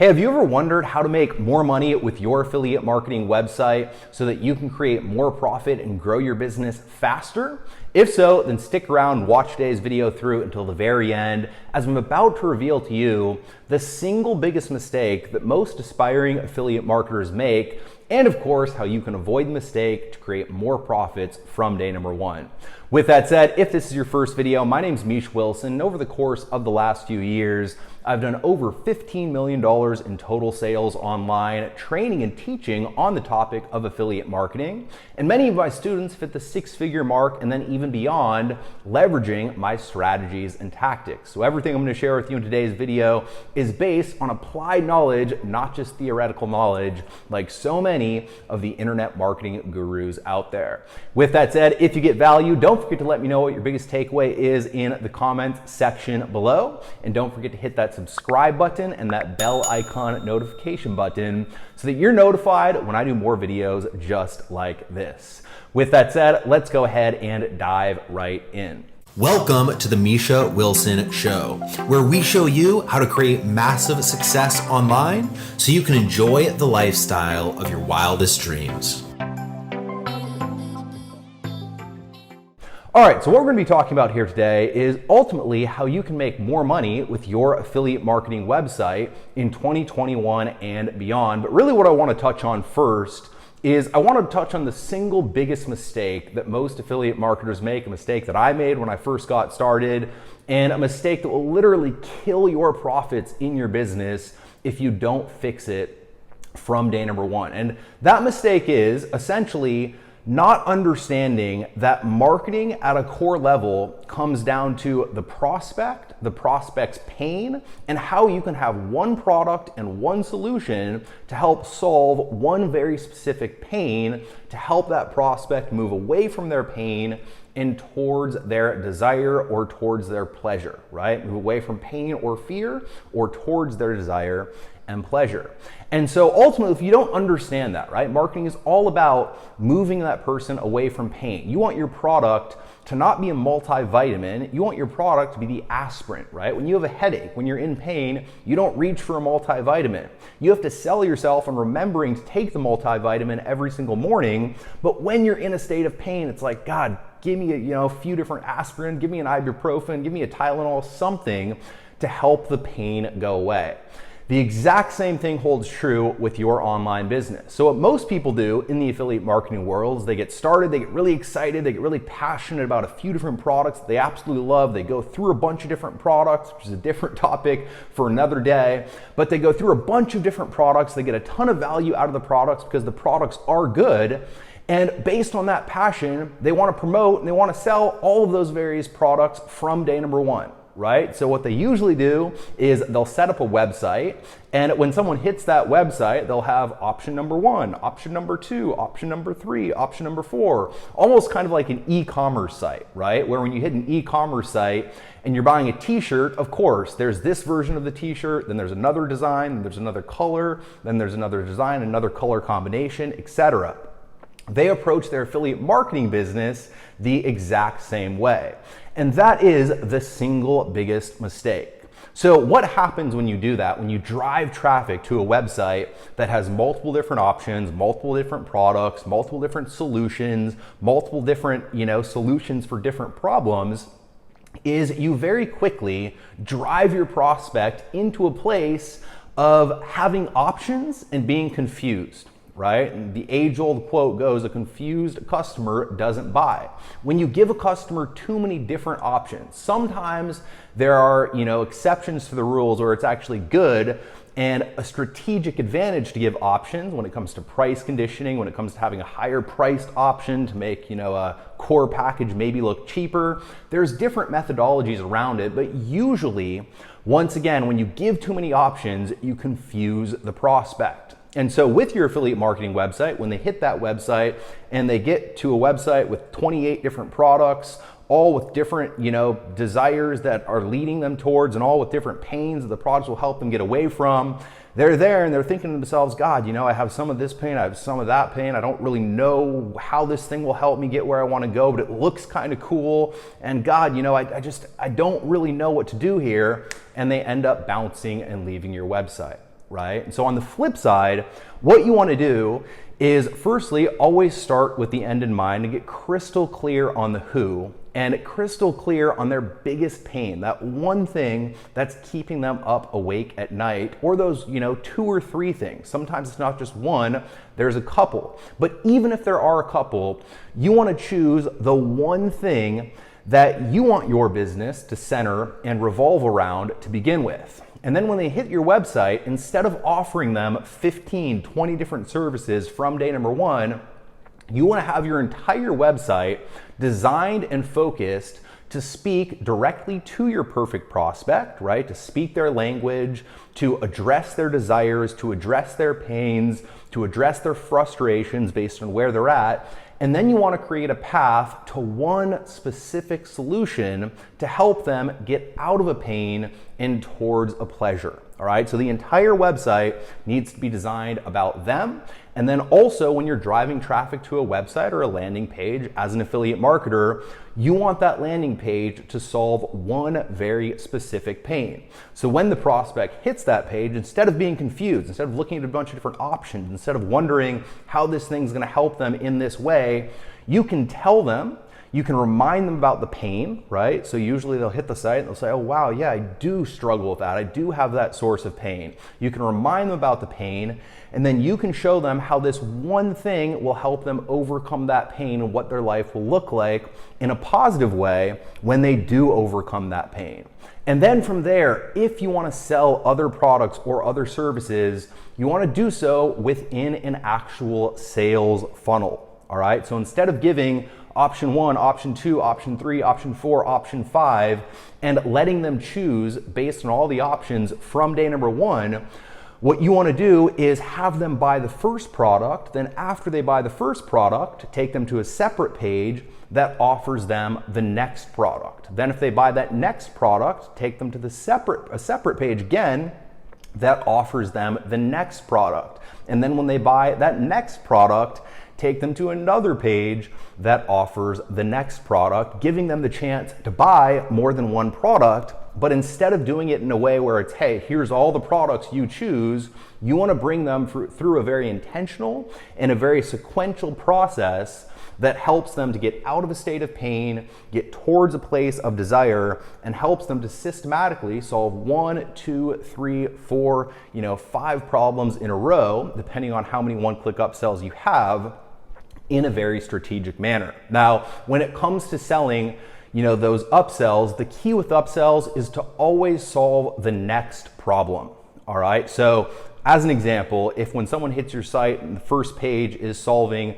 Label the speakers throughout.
Speaker 1: Hey, have you ever wondered how to make more money with your affiliate marketing website so that you can create more profit and grow your business faster? If so, then stick around and watch today's video through until the very end, as I'm about to reveal to you the single biggest mistake that most aspiring affiliate marketers make, and of course, how you can avoid the mistake to create more profits from day number one. With that said, if this is your first video, my name is Misha Wilson, and over the course of the last few years, I've done over $15 million in total sales online, training and teaching on the topic of affiliate marketing. And many of my students fit the six-figure mark and then even beyond, leveraging my strategies and tactics. So everything I'm going to share with you in today's video is based on applied knowledge, not just theoretical knowledge, like so many of the internet marketing gurus out there. With that said, if you get value, don't forget to let me know what your biggest takeaway is in the comments section below. And don't forget to hit that subscribe button and that bell icon notification button so that you're notified when I do more videos just like this. With that said, let's go ahead and dive right in.
Speaker 2: Welcome to the Misha Wilson Show, where we show you how to create massive success online so you can enjoy the lifestyle of your wildest dreams.
Speaker 1: All right, so what we're going to be talking about here today is ultimately how you can make more money with your affiliate marketing website in 2021 and beyond. But really what I want to touch on first is I want to touch on the single biggest mistake that most affiliate marketers make, a mistake that I made when I first got started, and a mistake that will literally kill your profits in your business if you don't fix it from day number one. And that mistake is essentially not understanding that marketing at a core level comes down to the prospect's pain, and how you can have one product and one solution to help solve one very specific pain to help that prospect move away from their pain and towards their desire or towards their pleasure, right? Move away from pain or fear or towards their desire and pleasure. And so ultimately, if you don't understand that, right, marketing is all about moving that person away from pain. You want your product to not be a multivitamin. You want your product to be the aspirin, right? When you have a headache, when you're in pain, you don't reach for a multivitamin. You have to sell yourself on remembering to take the multivitamin every single morning. But when you're in a state of pain, it's like, God, give me a few different aspirin, give me an ibuprofen, give me a Tylenol, something to help the pain go away. The exact same thing holds true with your online business. So what most people do in the affiliate marketing world is they get started, they get really excited, they get really passionate about a few different products that they absolutely love. They go through a bunch of different products, which is a different topic for another day, but they go through a bunch of different products. They get a ton of value out of the products because the products are good. And based on that passion, they want to promote and they want to sell all of those various products from day number one. Right? So what they usually do is they'll set up a website, and when someone hits that website, they'll have option number one, option number two, option number three, option number four, almost kind of like an e-commerce site, right? Where when you hit an e-commerce site and you're buying a t-shirt, of course, there's this version of the t-shirt, then there's another design, then there's another color, then there's another design, another color combination, etc. They approach their affiliate marketing business the exact same way. And that is the single biggest mistake. So what happens when you do that? When you drive traffic to a website that has multiple different options, multiple different products, multiple different solutions, multiple different, solutions for different problems, is you very quickly drive your prospect into a place of having options and being confused. Right? And the age-old quote goes, a confused customer doesn't buy. When you give a customer too many different options, sometimes there are, exceptions to the rules where it's actually good and a strategic advantage to give options when it comes to price conditioning, when it comes to having a higher priced option to make, a core package maybe look cheaper. There's different methodologies around it, but usually, once again, when you give too many options, you confuse the prospect. And so with your affiliate marketing website, when they hit that website and they get to a website with 28 different products, all with different, desires that are leading them towards, and all with different pains that the products will help them get away from, they're there and they're thinking to themselves, God, I have some of this pain, I have some of that pain. I don't really know how this thing will help me get where I want to go, but it looks kind of cool. And God, I don't really know what to do here. And they end up bouncing and leaving your website. right? And so on the flip side, what you want to do is firstly, always start with the end in mind and get crystal clear on the who and crystal clear on their biggest pain, that one thing that's keeping them up awake at night, or those, 2 or 3 things. Sometimes it's not just one, there's a couple. But even if there are a couple, you want to choose the one thing that you want your business to center and revolve around to begin with. And then when they hit your website, instead of offering them 15, 20 different services from day number 1, you want to have your entire website designed and focused to speak directly to your perfect prospect, right? To speak their language, to address their desires, to address their pains, to address their frustrations based on where they're at. And then you want to create a path to one specific solution to help them get out of a pain and towards a pleasure. All right, so the entire website needs to be designed about them. And then also when you're driving traffic to a website or a landing page as an affiliate marketer, you want that landing page to solve one very specific pain. So when the prospect hits that page, instead of being confused, instead of looking at a bunch of different options, instead of wondering how this thing's going to help them in this way, you can tell them, you can remind them about the pain, right? So usually they'll hit the site and they'll say, oh wow, yeah, I do struggle with that. I do have that source of pain. You can remind them about the pain, and then you can show them how this one thing will help them overcome that pain and what their life will look like in a positive way when they do overcome that pain. And then from there, if you want to sell other products or other services, you want to do so within an actual sales funnel. All right, so instead of giving option 1, option 2, option 3, option 4, option 5, and letting them choose based on all the options from day number 1, what you want to do is have them buy the first product. Then after they buy the first product, take them to a separate page that offers them the next product. Then if they buy that next product, take them to a separate page again that offers them the next product. And then when they buy that next product, take them to another page that offers the next product, giving them the chance to buy more than one product. But instead of doing it in a way where it's, hey, here's all the products you choose, you want to bring them through a very intentional and a very sequential process that helps them to get out of a state of pain, get towards a place of desire, and helps them to systematically solve 1, 2, 3, 4, 5 problems in a row, depending on how many one-click upsells you have, in a very strategic manner. Now, when it comes to selling, those upsells, the key with upsells is to always solve the next problem. All right. So as an example, if when someone hits your site and the first page is solving,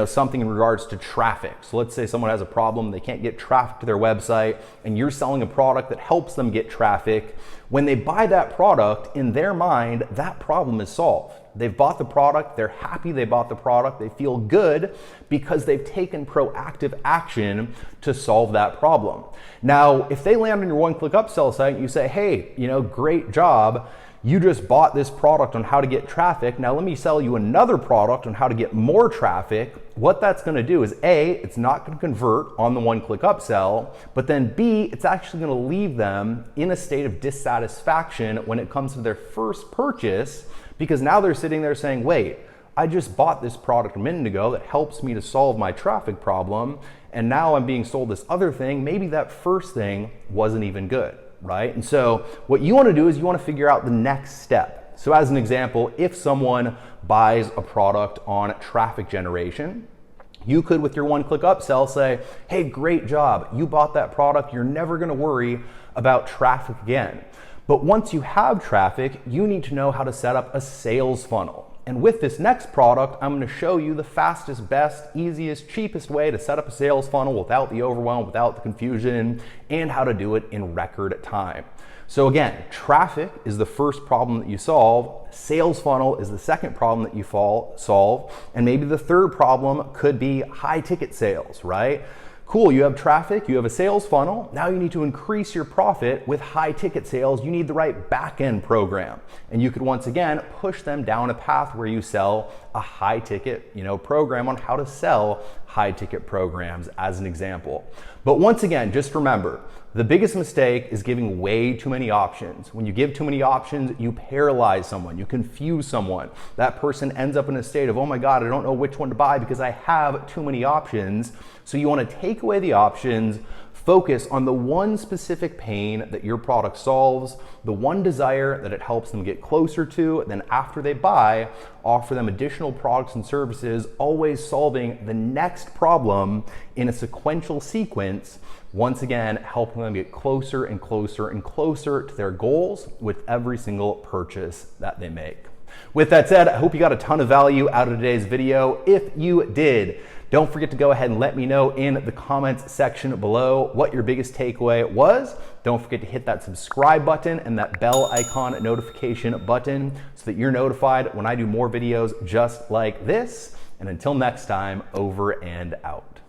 Speaker 1: something in regards to traffic. So let's say someone has a problem, they can't get traffic to their website, and you're selling a product that helps them get traffic. When they buy that product, in their mind, that problem is solved. They've bought the product, they're happy they bought the product, they feel good because they've taken proactive action to solve that problem. Now, if they land on your one-click upsell site and you say, hey, great job, you just bought this product on how to get traffic. Now let me sell you another product on how to get more traffic. What that's going to do is A, it's not going to convert on the one-click upsell, but then B, it's actually going to leave them in a state of dissatisfaction when it comes to their first purchase, because now they're sitting there saying, wait, I just bought this product a minute ago that helps me to solve my traffic problem, and now I'm being sold this other thing. Maybe that first thing wasn't even good. Right? And so what you want to do is you want to figure out the next step. So as an example, if someone buys a product on traffic generation, you could, with your one-click upsell, say, hey, great job. You bought that product. You're never going to worry about traffic again. But once you have traffic, you need to know how to set up a sales funnel. And with this next product, I'm going to show you the fastest, best, easiest, cheapest way to set up a sales funnel without the overwhelm, without the confusion, and how to do it in record time. So again, traffic is the first problem that you solve. Sales funnel is the second problem that you solve. And maybe the third problem could be high ticket sales, right? Cool, you have traffic, you have a sales funnel. Now you need to increase your profit with high ticket sales. You need the right back-end program. And you could once again push them down a path where you sell a high ticket, program on how to sell high ticket programs as an example. But once again, just remember, the biggest mistake is giving way too many options. When you give too many options, you paralyze someone, you confuse someone. That person ends up in a state of, oh my God, I don't know which one to buy because I have too many options. So you want to take away the options, focus on the one specific pain that your product solves, the one desire that it helps them get closer to, then after they buy, offer them additional products and services, always solving the next problem in a sequential sequence, once again, helping them get closer and closer and closer to their goals with every single purchase that they make. With that said, I hope you got a ton of value out of today's video. If you did, don't forget to go ahead and let me know in the comments section below what your biggest takeaway was. Don't forget to hit that subscribe button and that bell icon notification button so that you're notified when I do more videos just like this. And until next time, over and out.